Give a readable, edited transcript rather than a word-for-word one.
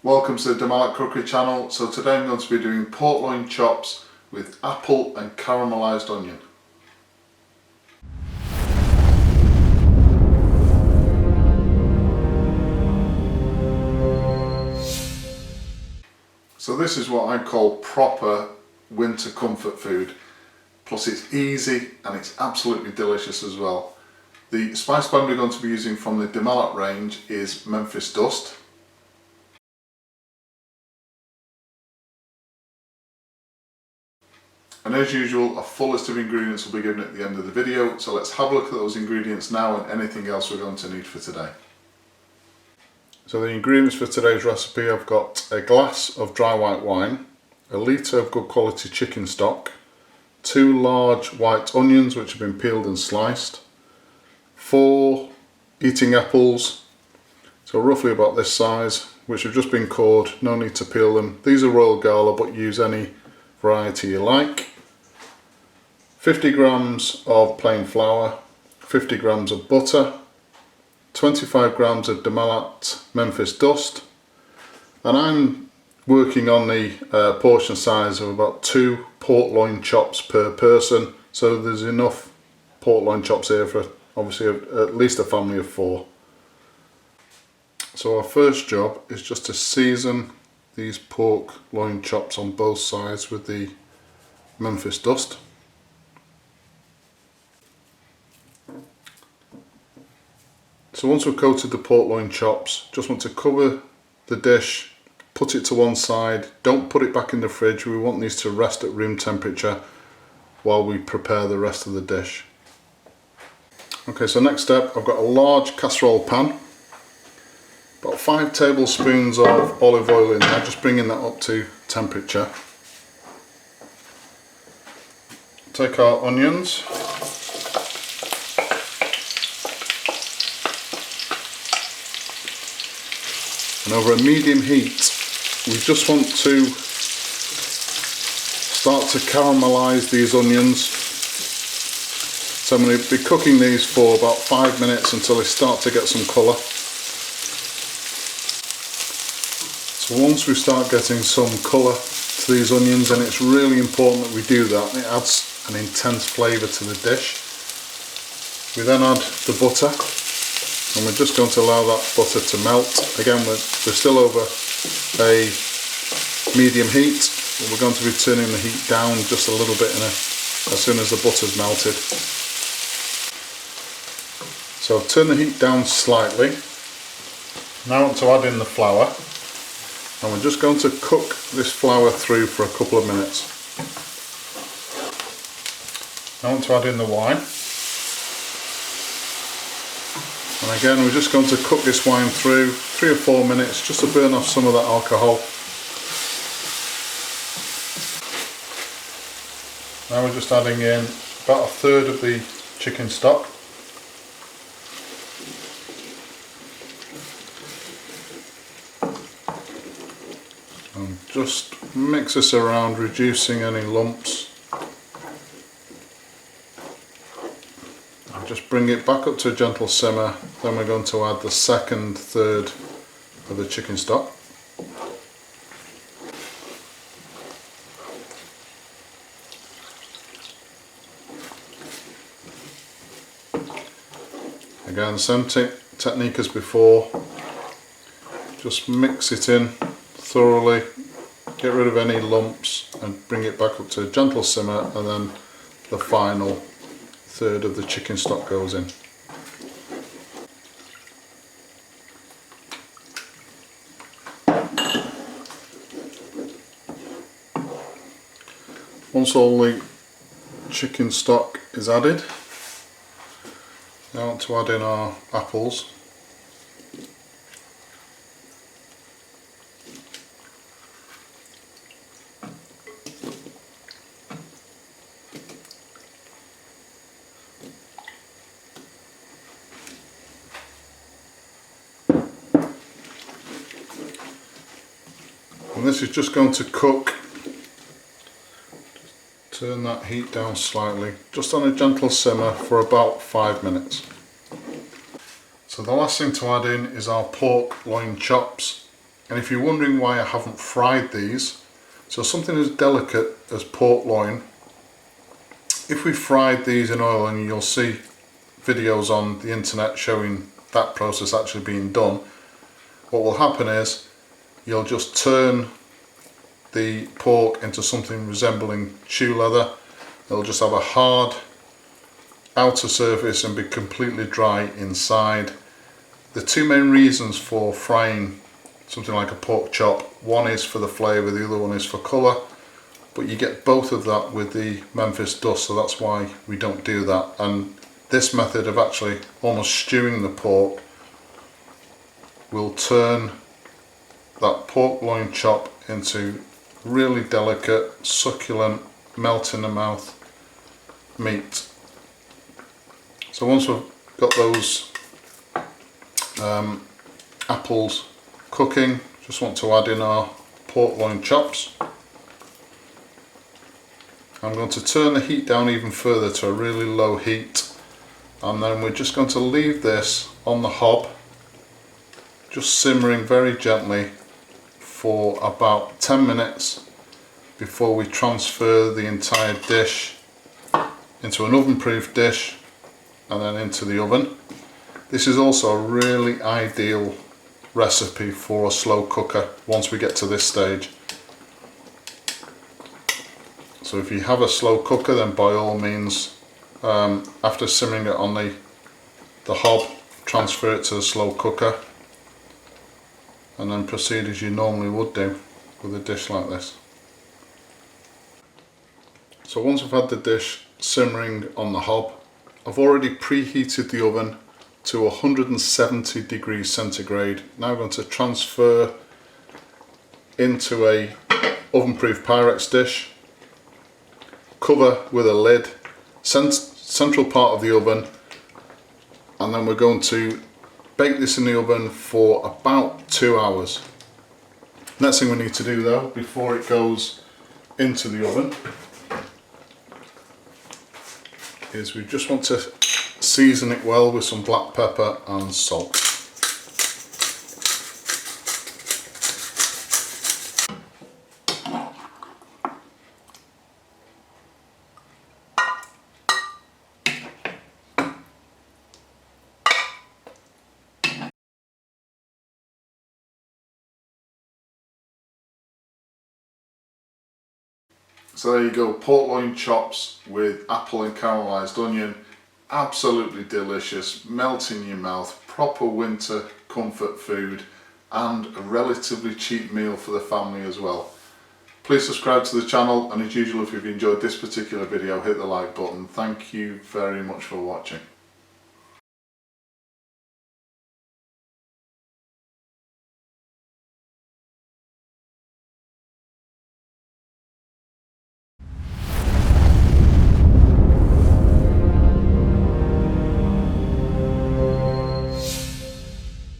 Welcome to the Malat Cookery channel. So today I'm going to be doing pork loin chops with apple and caramelised onion. So this is what I call proper winter comfort food. Plus it's easy and it's absolutely delicious as well. The spice blend we're going to be using from the Malat range is Memphis Dust. And as usual, a full list of ingredients will be given at the end of the video, so let's have a look at those ingredients now and anything else we're going to need for today. So the ingredients for today's recipe, I've got a glass of dry white wine, a litre of good quality chicken stock, 2 large white onions which have been peeled and sliced, 4 eating apples, so roughly about this size, which have just been cored, no need to peel them. These are Royal Gala, but use any variety you like. 50 grams of plain flour, 50 grams of butter, 25 grams of Malat Memphis Dust, and I'm working on the portion size of about 2 pork loin chops per person, so there's enough pork loin chops here for obviously at least a family of 4. So our first job is just to season these pork loin chops on both sides with the Memphis Dust. So once we've coated the pork loin chops, just want to cover the dish, put it to one side, don't put it back in the fridge. We want these to rest at room temperature while we prepare the rest of the dish. Okay, so next step, I've got a large casserole pan, about 5 tablespoons of olive oil in there, just bringing that up to temperature. Take our onions, and over a medium heat we just want to start to caramelise these onions. So I'm going to be cooking these for about 5 minutes until they start to get some colour. So once we start getting some colour to these onions, and it's really important that we do that, it adds an intense flavour to the dish. We then add the butter, and we're just going to allow that butter to melt. Again, we're still over a medium heat, but we're going to be turning the heat down just a little bit as soon as the butter's melted. So I've turned the heat down slightly. Now I want to add in the flour, and we're just going to cook this flour through for a couple of minutes. Now I want to add in the wine. And again, we're just going to cook this wine through 3 or 4 minutes just to burn off some of that alcohol. Now we're just adding in about 1/3 of the chicken stock. And just mix this around, reducing any lumps. Just bring it back up to a gentle simmer, then we're going to add the second third of the chicken stock. Again, same technique as before, just mix it in thoroughly, get rid of any lumps and bring it back up to a gentle simmer, and then the final third of the chicken stock goes in. Once all the chicken stock is added, now I want to add in our apples. And this is just going to cook. Turn that heat down slightly, just on a gentle simmer for about 5 minutes. So the last thing to add in is our pork loin chops. And if you're wondering why I haven't fried these, so something as delicate as pork loin, if we fried these in oil, and you'll see videos on the internet showing that process actually being done, what will happen is you'll just turn the pork into something resembling shoe leather. It'll just have a hard outer surface and be completely dry inside. The two main reasons for frying something like a pork chop, one is for the flavour, the other one is for colour, but you get both of that with the Memphis dust, so that's why we don't do that. And this method of actually almost stewing the pork will turn that pork loin chop into really delicate, succulent, melt in the mouth meat. So once we've got those apples cooking, just want to add in our pork loin chops. I'm going to turn the heat down even further to a really low heat, and then we're just going to leave this on the hob, just simmering very gently for about 10 minutes before we transfer the entire dish into an oven-proof dish and then into the oven. This is also a really ideal recipe for a slow cooker once we get to this stage. So if you have a slow cooker, then by all means, after simmering it on the hob, transfer it to the slow cooker and then proceed as you normally would do with a dish like this. So once I've had the dish simmering on the hob, I've already preheated the oven to 170 degrees centigrade. Now I'm going to transfer into a oven-proof Pyrex dish, cover with a lid, central part of the oven, and then we're going to bake this in the oven for about 2 hours. Next thing we need to do though, before it goes into the oven, is we just want to season it well with some black pepper and salt. So there you go, pork loin chops with apple and caramelised onion. Absolutely delicious, melt in your mouth, proper winter comfort food, and a relatively cheap meal for the family as well. Please subscribe to the channel, and as usual, if you've enjoyed this particular video, hit the like button. Thank you very much for watching.